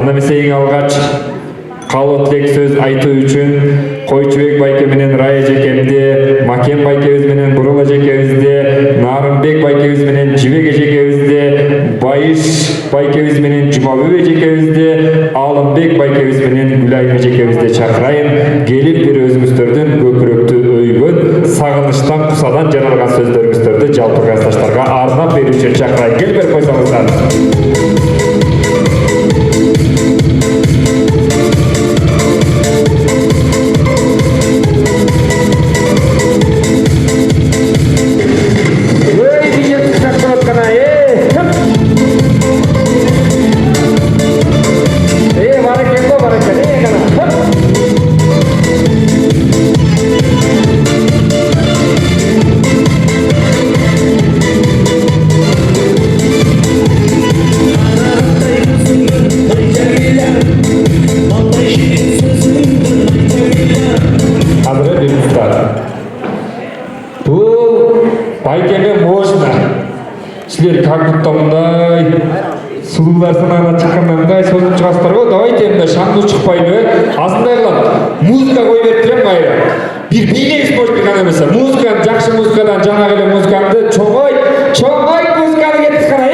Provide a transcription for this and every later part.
Анда эмесе эң алгач калуу тилек сөз айтуу үчүн Койчубек байке менен Рая жекемде, Макен байкебиз менен Бурула жекебизде, Нарымбек байкебиз менен Жибек эжекебизде, Байыш байкебиз менен Жумабек эжекебизде, Алымбек байкебиз менен Гүлайым эжекебизде чакырайын. Келип бир өзүңүздөрдүн көкүрөктү өйгөн, сагынычтан, кусадан жаралган сөздөрүңүздөрдү жалпы касташтарга арнап берүү үчүн чакырайын. Келип берип койсоңуздар. Как будто мындай сулуулар санагына чыкканда мындай сөзүн чыгасыздар го. Давайте мындай шаңдуу чыкпайлы, азындай кылат. Музыка кой берип берем кайра. Бир бийлеңиз болуп турган эмес. Музыка, жакшы музыкадан жанагы эле музыкаңды чоңой музыканы кетип кана.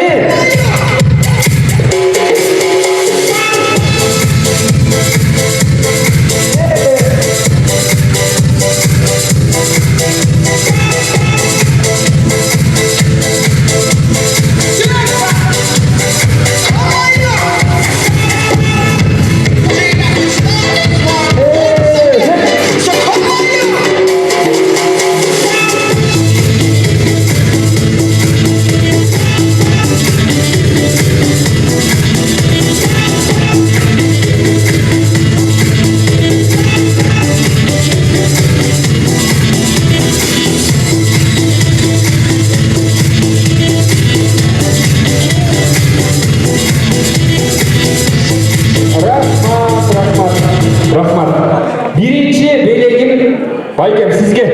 Байкем сизге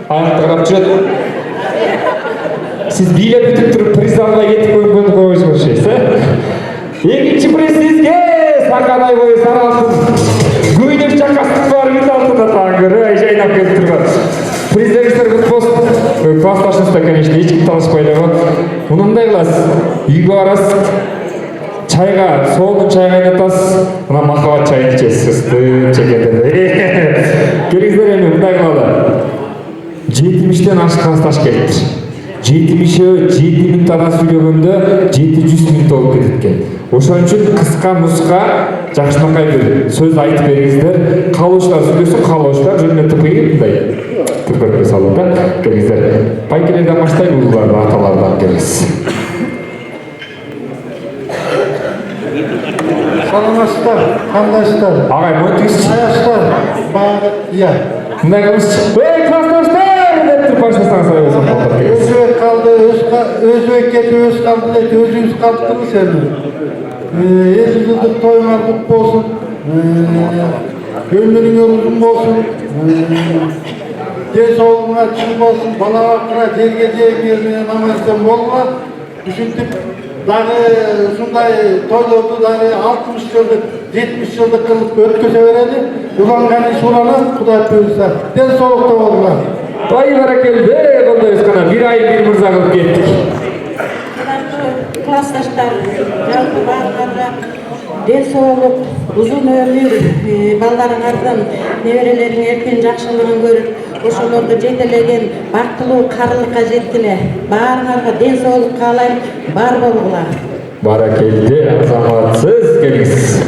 аяктырып жүрөт. Сиз бийлеп бүтүп туруп приз албай кетип койгонду койсоңуз чейсиз, Экинчи приз сизге Сакадай бою сары алтын. Күйдүп чакастык бар бит алтында таңгыры жайнап келип турган. Приздеріңіздер құтты болсын. Классташыңызда, конечно, ешкім талашпайды ғой. Мынандай кыласыз, үйгө барасыз, чайга, соолун чай кайнатасыз, мына махаббат чайын ичесиз, чекендерде. Келиңиздер эми мындай кылалы. 70-тен ашкан классташ келиптир. 70 минуттан сүйлөгөндө 700 минут болуп кетет экен. Ошон үчүн кыска муска жакшынакай бир сөз айтып бериңиздер. Калуучулар сүйлөсүн, калуучулар жөнүнө тыпыйып мындай тыркырып салып да келиңиздер. Байкелерден баштайлы, улуулардан, аталардан келиңиз. Саламатсыздар, кандайсыздар? Агай, монтиңизчи. Аяштар, иә. Мындай кылыңызчы. Классташтар деп туруп баштасаңыз Өзбек калды, өзбек кетип өз калды, өзүңүз калдыңыз эми. 50 жылдык тойуңар кут болсун. Өмүрүңөр узун болсун. Ден соолугуңар чың болсун, бала бакыра, жерге жегиңер менен аман-эсен болгула. Ушинтип дагы ушундай тойлорду дагы 60 жылдык, 70 жылдык кылып өткөзө берели. Уланган иш уланат, Кудай буйрса. Ден соолукта болгула. Ай баракелде, кондойбуз гана бир ай бир мырза кылып кеттик. Классташтар, жалпы баарыңарга ден соолук, узун өмүр, балдарыңардан неберелериң эртең жакшылыгын көрүп, ошолорду жетелеген бактылуу карылыкка жеткиле. Баарыңарга ден соолук каалайм, бар болгула. Баракелде, азаматсыз келиңиз.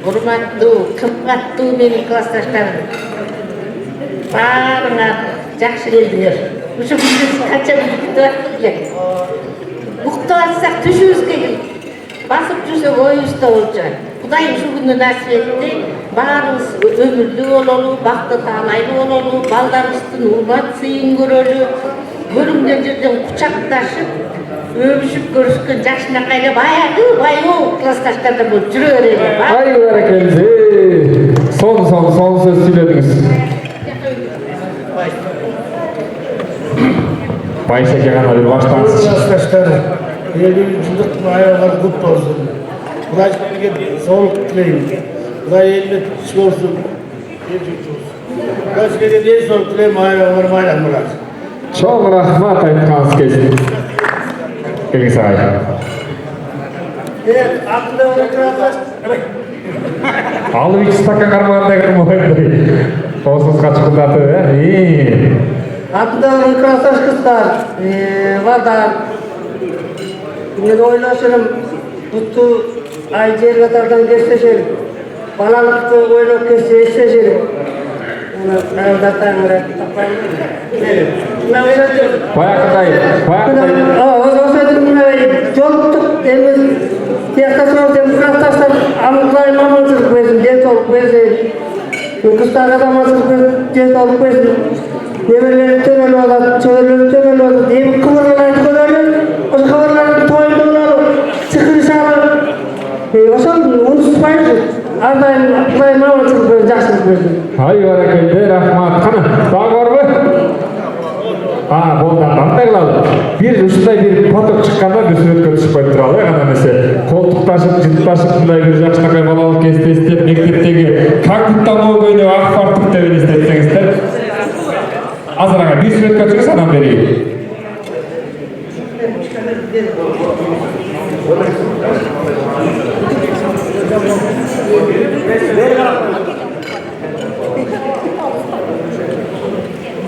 Урматтуу, кымбаттуу менин классташтарым. Баарыңар жакшы келдиңер. Ушу биз канча күтүп аттык экен. Уктап атсак түшүбүзгө келип, басып жүрсөк оюбузда болчу. Кудайым ушу күндү насип этти. Баарыбыз өмүрлүү бололу, бакты таанайлуу бололу, балдарыбыздын урмат сыйын көрөлү. Көрүнгөн жерден кучакташып, өбүшүп көрүшкөн жакшынакайга баягы классташтардан болуп жүрө берели. Ай баракелде. Son söz söylədiniz. Bayşe gana bir başlansın. Классташтар, 50 жылдык аялар кутlu olsun. Kuday sizlerge sağlık dileyim. Kuday elinde iş olsun. Kuday sizlerge en sağlık dileyim. Mayla Murat. Çok rahmat aytkanız kesin. Gelin sağay. Evet, aklında olan krallar. Alıp iki stakan karmağında kırmağıydı. Olsuz kaçkındatı. İyi. Aklında olan krallar kızlar. Valla. Ben oynaşırım. Tuttu ay cergatardan geçteşelim. Balalıkta oynayıp geçteşelim. Bayakıdayım. Çok temiz yaklaşık demokratlaştan amıklayım amıcılık versin, diyetoluk versin. Kızlar adamacılık versin, diyetoluk versin. Neverleri tömeli olan, tömeli olan diye bir kıvırlarını koyarlar. O kıvırlarını toyundular, çıkırışarlar. O zaman onu tutmayın. Ardayım amıcılık versin, jakşılık versin. Hay barakaydı rahmat. Kana daha var mı? Ha, boldan da kılalım. Bir üstüne bir patok çıkkanda bir sürü kötü çıkmayıp duralım. Yani mesela koltuk taşıp, cilt taşıp, bir yaşına kaybalalık kesti isteyip, mektepteki kaklıktan o böyle akfartık da böyle istetseniz de azırağa bir sürü kötü sana vereyim.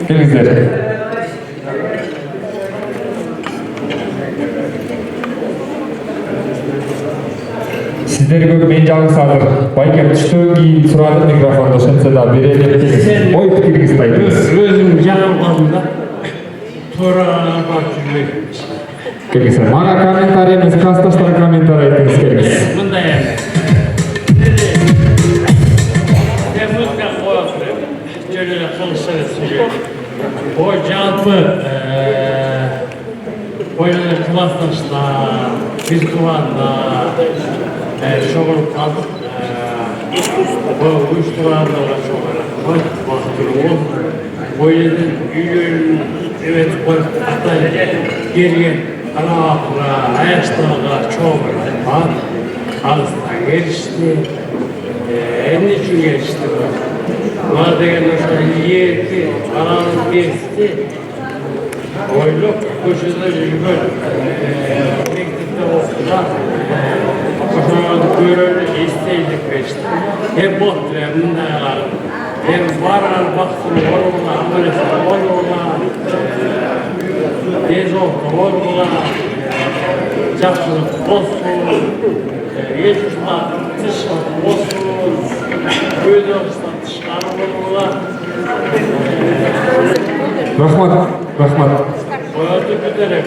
Gelizler. Sizleri көп мен жалғыз Байкем түштен кейін сұрады микрофонды шынса да берелеп келіңіз. Ой пікіріңізді айтыңыз. Өзім жаңылғанымда тура бақ жүрмек. Келіңіз. Маған комментарий емес, класстастар комментарий айтыңыз келіңіз. Мындай әне. Телефонға қойып, жөнелі қылышыңыз сөйлеп. Ой жалпы oynanan klastashlar, virtualda şoğulup kaldık. Bu uyuşturanlarla şoğulup baktık. Oynanan üyelerin evet hatta geriye kanalına, ayaşlarına çoğulup var. Ağızdan gelişti. Ne için gelişti bu? Var degen o yerdi, kanalın geçti. Oyluk koşuda yürüyor. Mektepte okuda koşularda görevli isteydik işte. Hep oturuyor bunlar. Hem varar baktım orada, amelesi orada. Tez oldu orada. Çapsızlık olsun. Yeşilçler dışarı olsun. Göz olsun dışarı orada. Rahmat. Boyadı giderek.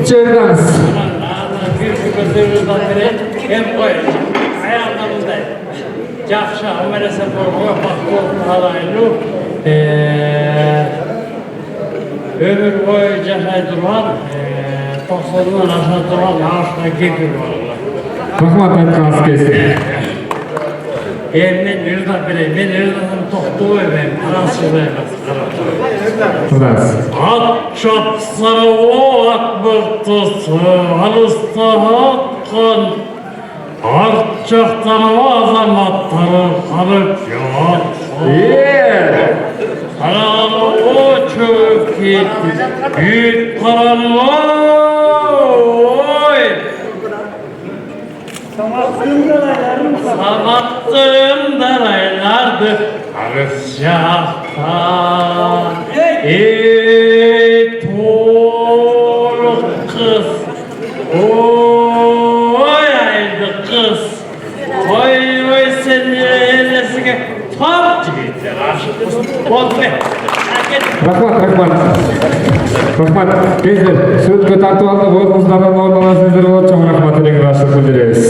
Çevreniz. Bir gözlerden beri hem koyacak. Ayağlarında. Jakşı amelese borga baktığı halaylı. Ömür boyu cahil duran. 90'dan aşağı duran ağaçına gelir varlar. Rahmat aytkanız kesin. Men yurda bileyim, men yurdadan toxtuğu ben, parasız emas. Kudans. At çapsara o akbırtısı, alısta hakkın. Artçaktan o azamatları kalıp yaksın. Karanı o çöp gitti, büyük karanı oy. Sanattığım daraylardı arız şahtan. Ey toruk kız, oy aydı kız. Oy sen elesine tam gitti aşık kız. Oldu. Rahmat. Gençler, söz tartып aldı. Boğazımızdan ormanasınızdır. Çok rahmat edin. Raşlık bildiririz.